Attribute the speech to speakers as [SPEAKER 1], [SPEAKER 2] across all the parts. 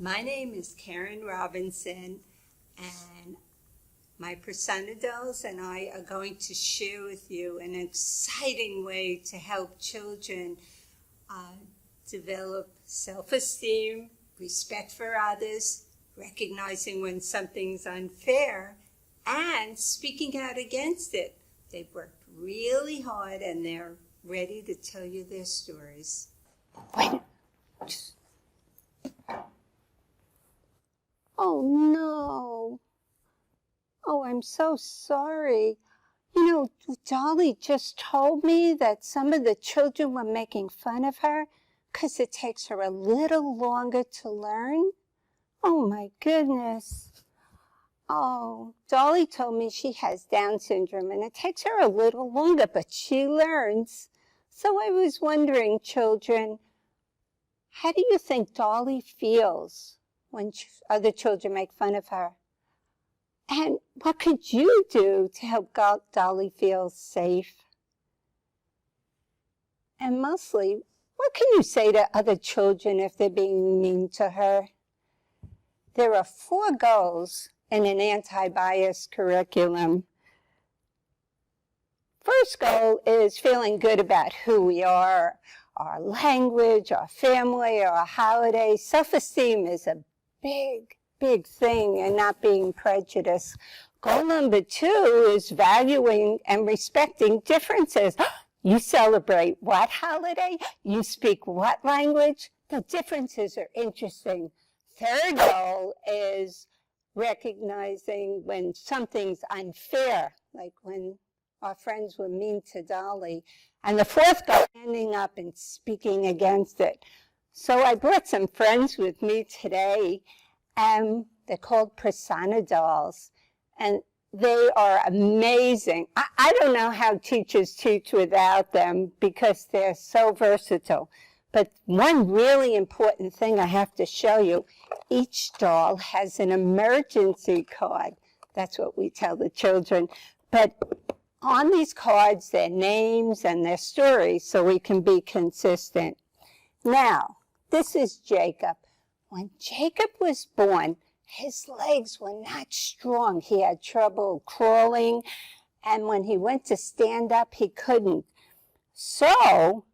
[SPEAKER 1] My name is Karen Robinson, and my persona dolls and I are going to share with you an exciting way to help children develop self-esteem, respect for others, recognizing when something's unfair, and speaking out against it. They've worked really hard and they're ready to tell you their stories.
[SPEAKER 2] Wait. Oh, no. Oh, I'm so sorry. You know, Dolly just told me that some of the children were making fun of her because it takes her a little longer to learn. Oh, my goodness. Oh, Dolly told me she has Down syndrome and it takes her a little longer, but she learns. So I was wondering, children, how do you think Dolly feels when other children make fun of her? And what could you do to help Dolly feel safe? And mostly, what can you say to other children if they're being mean to her? There are 4 goals in an anti-bias curriculum. First goal is feeling good about who we are, our language, our family, our holidays. Self-esteem is a big thing and not being prejudiced. Goal number 2 is valuing and respecting differences. You celebrate what holiday? You speak what language? The differences are interesting. Third goal is recognizing when something's unfair, like when our friends were mean to Dolly. And the 4th goal, standing up and speaking against it. So I brought some friends with me today, and they're called persona dolls, and they are amazing. I don't know how teachers teach without them because they're so versatile. But one really important thing I have to show you, each doll has an emergency card. That's what we tell the children. But on these cards, their names and their stories, so we can be consistent. Now, this is Jacob. When Jacob was born, his legs were not strong. He had trouble crawling, and when he went to stand up, he couldn't. So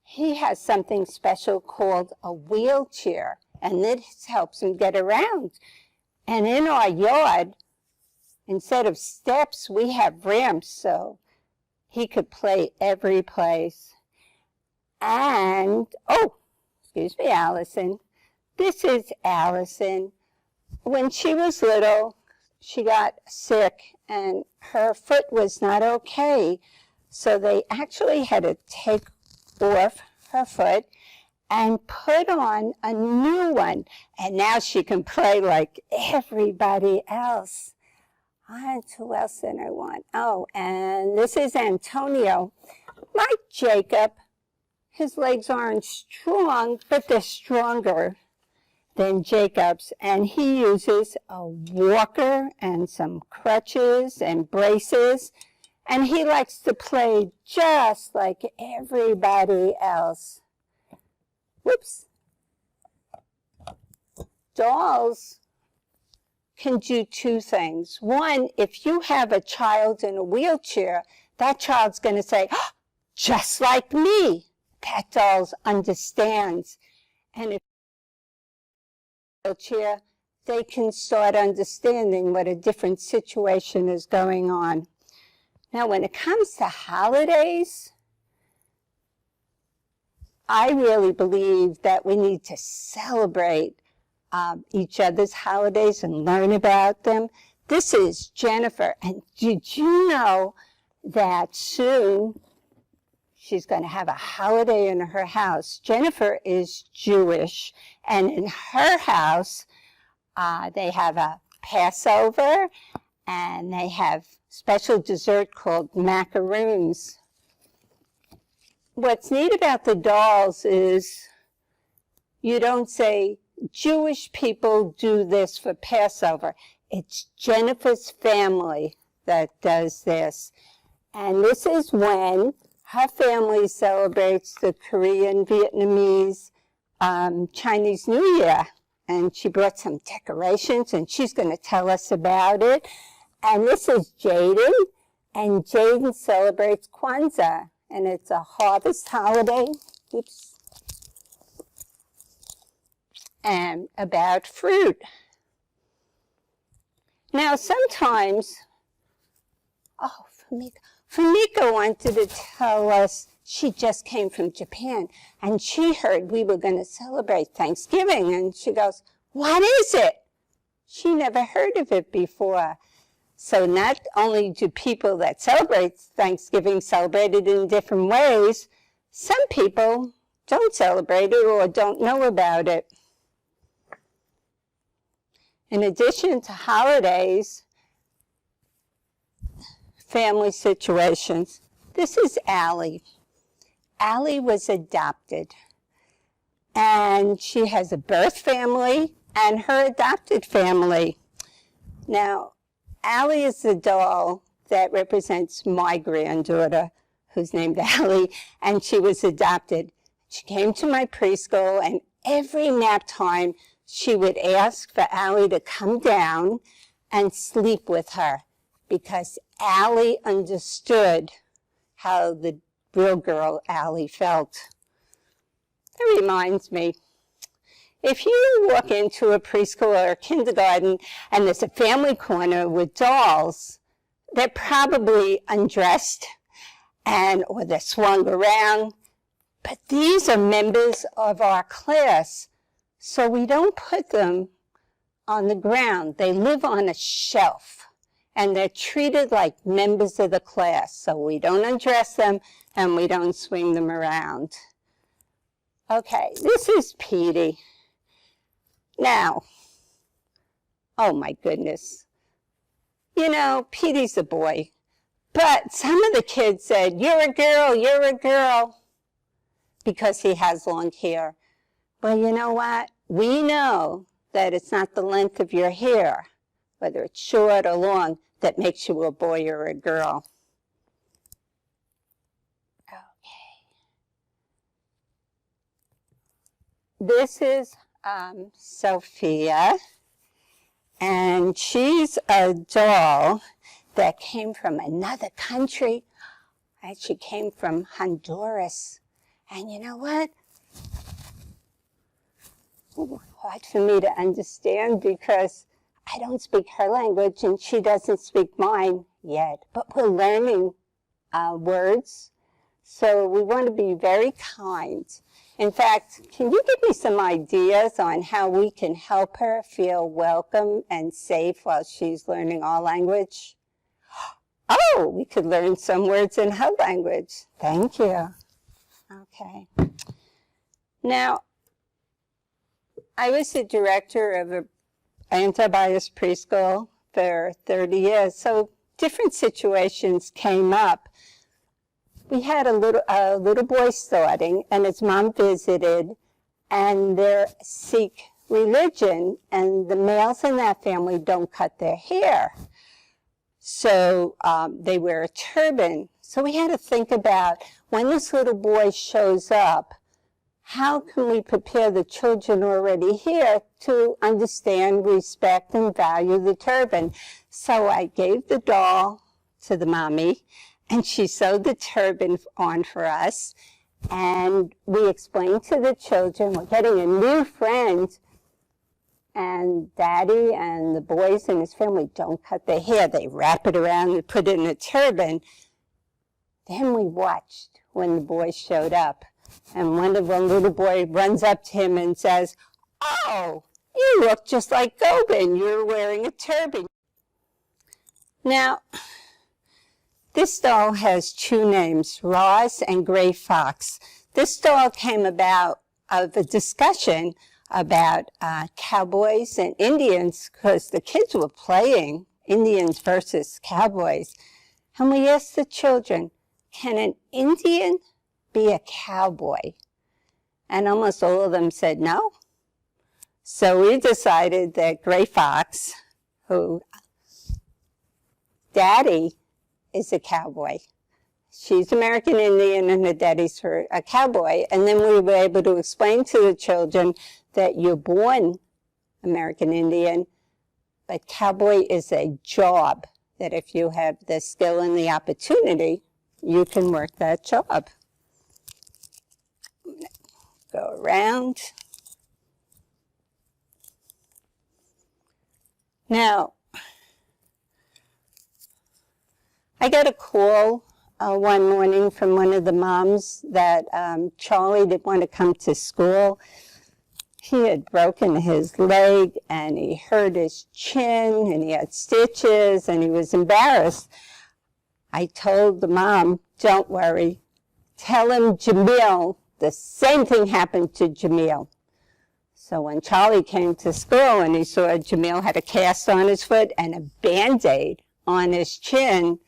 [SPEAKER 2] he has something special called a wheelchair, and this helps him get around. And in our yard, instead of steps, we have ramps, so he could play every place. And, oh, excuse me, Allison. This is Allison. When she was little, she got sick and her foot was not okay. So they actually had to take off her foot and put on a new one. And now she can play like everybody else. And who else did I want? Oh, and this is Antonio. Like Jacob, his legs aren't strong, but they're stronger than Jacob's. And he uses a walker and some crutches and braces. And he likes to play just like everybody else. Whoops. Dolls can do 2 things. One, if you have a child in a wheelchair, that child's going to say, oh, just like me. That doll understands. And if wheelchair, they can start understanding what a different situation is going on. Now, when it comes to holidays, I really believe that we need to celebrate each other's holidays and learn about them. This is Jennifer, and did you know that soon she's going to have a holiday in her house? Jennifer is Jewish, and in her house, they have a Passover, and they have special dessert called macaroons. What's neat about the dolls is you don't say, Jewish people do this for Passover. It's Jennifer's family that does this. And this is when her family celebrates the Korean, Vietnamese, Chinese New Year. and she brought some decorations, and she's going to tell us about it. And this is Jaden, and Jaden celebrates Kwanzaa, and it's a harvest holiday. Oops. And about fruit. Now, sometimes, Famika wanted to tell us she just came from Japan, and she heard we were going to celebrate Thanksgiving, and she goes, "What is it?" She never heard of it before. So not only do people that celebrate Thanksgiving celebrate it in different ways, some people don't celebrate it or don't know about it. In addition to holidays, family situations, this is Allie. Allie was adopted, and she has a birth family and her adopted family. Now, Allie is the doll that represents my granddaughter, who's named Allie, and she was adopted. She came to my preschool, and every nap time, she would ask for Allie to come down and sleep with her, because Allie understood how the real girl Allie felt. That reminds me, if you walk into a preschool or a kindergarten and there's a family corner with dolls, they're probably undressed or they're swung around. But these are members of our class, so we don't put them on the ground. They live on a shelf, and they're treated like members of the class. So we don't undress them, and we don't swing them around. Okay, this is Petey. Now, oh my goodness. You know, Petey's a boy. But some of the kids said, "You're a girl," because he has long hair. Well, you know what? We know that it's not the length of your hair, whether it's short or long, that makes you a boy or a girl. Okay. This is Sophia, and she's a doll that came from another country. She came from Honduras. And you know what? Hard for me to understand because I don't speak her language and she doesn't speak mine yet. But we're learning words, so we want to be very kind. In fact, can you give me some ideas on how we can help her feel welcome and safe while she's learning our language? Oh, we could learn some words in her language. Thank you. Okay. Now, I was the director of an anti-bias preschool for 30 years, so different situations came up. We had a little boy starting, and his mom visited, and they're Sikh religion, and the males in that family don't cut their hair. So they wear a turban. So we had to think about, when this little boy shows up, how can we prepare the children already here to understand, respect, and value the turban? So I gave the doll to the mommy, and she sewed the turban on for us. And we explained to the children, we're getting a new friend, and Daddy and the boys in his family don't cut their hair. They wrap it around and put it in a turban. Then we watched when the boys showed up. And one little boy runs up to him and says, "Oh, you look just like Gobin. You're wearing a turban." Now, this doll has two names, Roz and Gray Fox. This doll came about of a discussion about cowboys and Indians, because the kids were playing Indians versus cowboys. And we asked the children, can an Indian be a cowboy? And almost all of them said no. So we decided that Gray Fox, who Daddy is a cowboy. She's American Indian and her daddy's a cowboy. And then we were able to explain to the children that you're born American Indian. But cowboy is a job that if you have the skill and the opportunity, you can work that job. Go around. Now, I got a call one morning from one of the moms that Charlie didn't want to come to school. He had broken his leg and he hurt his chin and he had stitches and he was embarrassed. I told the mom, don't worry, tell him Jamil, the same thing happened to Jamil. So when Charlie came to school and he saw Jamil had a cast on his foot and a Band-Aid on his chin,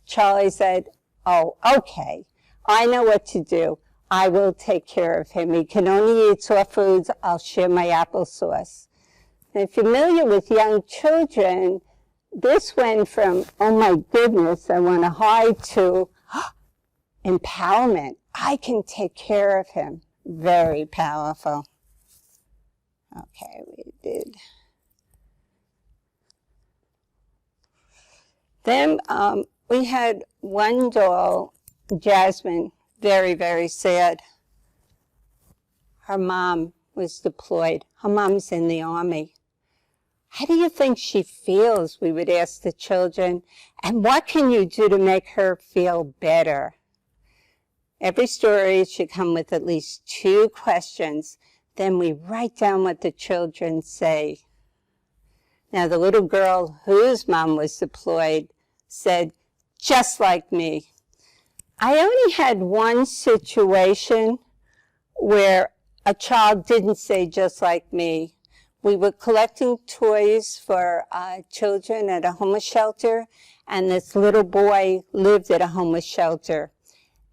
[SPEAKER 2] Charlie said, oh, okay, I know what to do. I will take care of him. He can only eat soft foods. I'll share my applesauce. And familiar with young children, this went from, oh my goodness, I want to hide, to empowerment. I can take care of him. Very powerful. Okay, we did. Then we had one doll, Jasmine, very, very sad. Her mom was deployed. Her mom's in the Army. How do you think she feels? We would ask the children. And what can you do to make her feel better? Every story should come with at least 2 questions. Then we write down what the children say. Now, the little girl whose mom was deployed said, just like me. I only had one situation where a child didn't say just like me. We were collecting toys for children at a homeless shelter, and this little boy lived at a homeless shelter,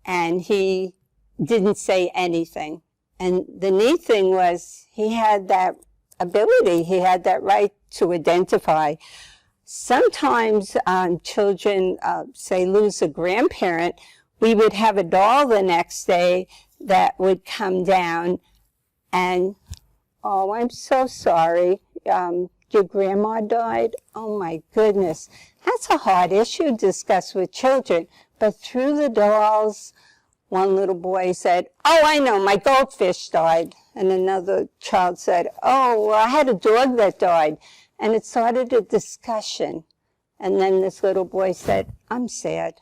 [SPEAKER 2] and he didn't say anything. And the neat thing was he had that ability, he had that right to identify. Sometimes children, say, lose a grandparent. We would have a doll the next day that would come down and, oh, I'm so sorry, your grandma died? Oh my goodness. That's a hard issue to discuss with children. But through the dolls, one little boy said, oh, I know, my goldfish died. And another child said, oh, well, I had a dog that died. And it started a discussion. And then this little boy said, I'm sad.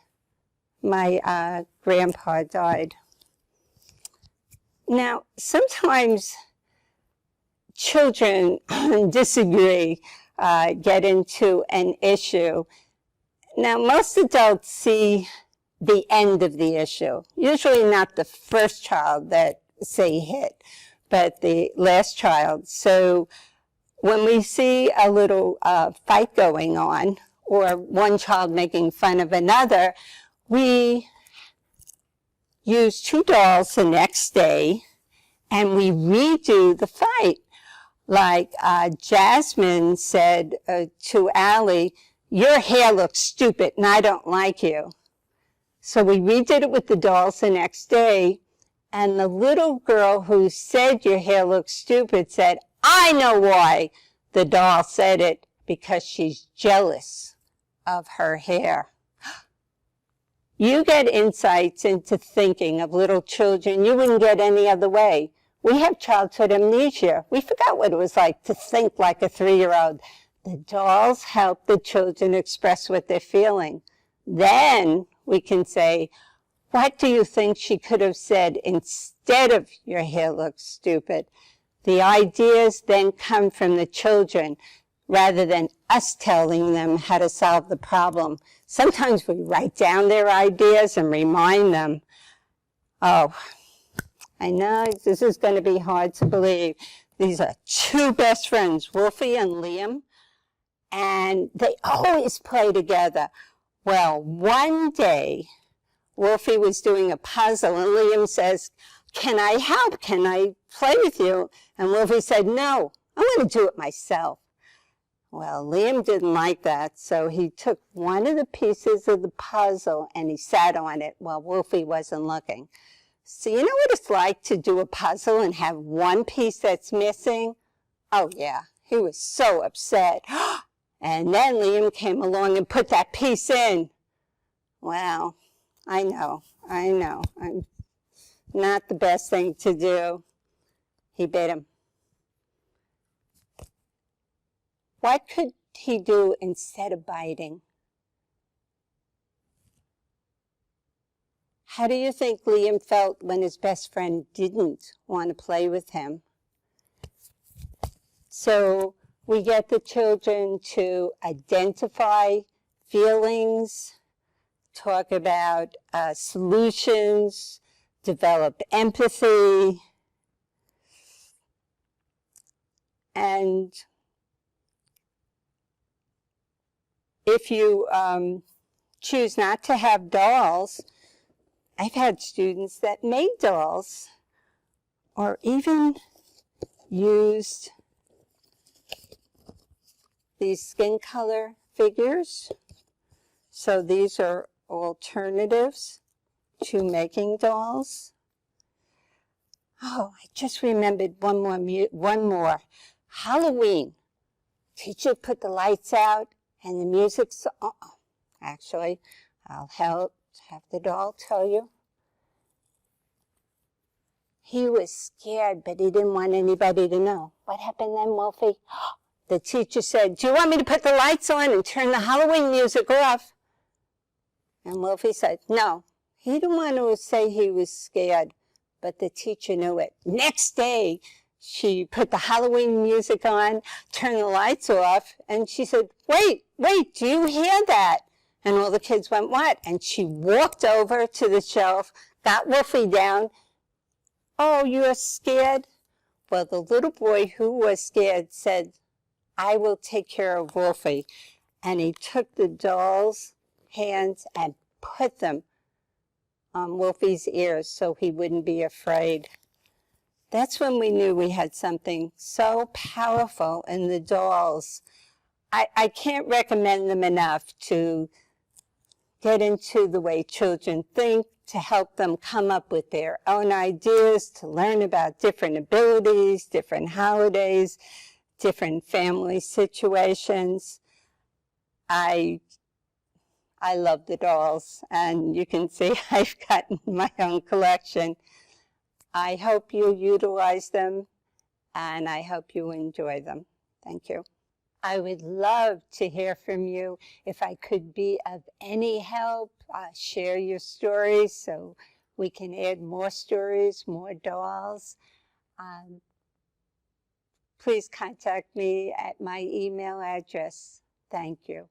[SPEAKER 2] My grandpa died. Now, sometimes children disagree, get into an issue. Now, most adults see the end of the issue. Usually not the first child that, say, hit, but the last child. So when we see a little fight going on, or one child making fun of another, we use 2 dolls the next day, and we redo the fight. Like Jasmine said to Allie, your hair looks stupid, and I don't like you. So we redid it with the dolls the next day, and the little girl who said your hair looks stupid said, I know why the doll said it, because she's jealous of her hair. You get insights into thinking of little children you wouldn't get any other way. We have childhood amnesia. We forgot what it was like to think like a 3-year-old. The dolls help the children express what they're feeling. Then we can say, what do you think she could have said instead of your hair looks stupid? The ideas then come from the children rather than us telling them how to solve the problem. Sometimes we write down their ideas and remind them. Oh, I know this is going to be hard to believe. These are 2 best friends, Wolfie and Liam, and they always play together. Well, one day, Wolfie was doing a puzzle, and Liam says, can I help? Can I play with you? And Wolfie said, no, I'm going to do it myself. Well, Liam didn't like that, so he took one of the pieces of the puzzle and he sat on it while Wolfie wasn't looking. So you know what it's like to do a puzzle and have one piece that's missing? Oh yeah, He was so upset. And then Liam came along and put that piece in. Well, I know. I'm not the best thing to do. He bit him. What could he do instead of biting? How do you think Liam felt when his best friend didn't want to play with him? So we get the children to identify feelings, talk about solutions, develop empathy, and if you choose not to have dolls, I've had students that made dolls or even used these skin color figures. So these are alternatives to making dolls. Oh, I just remembered one more. Halloween. Teacher put the lights out and the music's actually, I'll have the doll tell you. He was scared, but he didn't want anybody to know. What happened then, Wolfie? The teacher said, "Do you want me to put the lights on and turn the Halloween music off?" And Wolfie said, no. He didn't want to say he was scared, but the teacher knew it. Next day, she put the Halloween music on, turned the lights off, and she said, wait, do you hear that? And all the kids went, what? And she walked over to the shelf, got Wolfie down. Oh, you're scared? Well, the little boy who was scared said, I will take care of Wolfie. And he took the doll's hands and put them on Wolfie's ears so he wouldn't be afraid. That's when we knew we had something so powerful in the dolls. I can't recommend them enough to get into the way children think, to help them come up with their own ideas, to learn about different abilities, different holidays, different family situations. I love the dolls, and you can see I've got my own collection. I hope you utilize them, and I hope you enjoy them. Thank you. I would love to hear from you. If I could be of any help, share your stories so we can add more stories, more dolls. Please contact me at my email address. Thank you.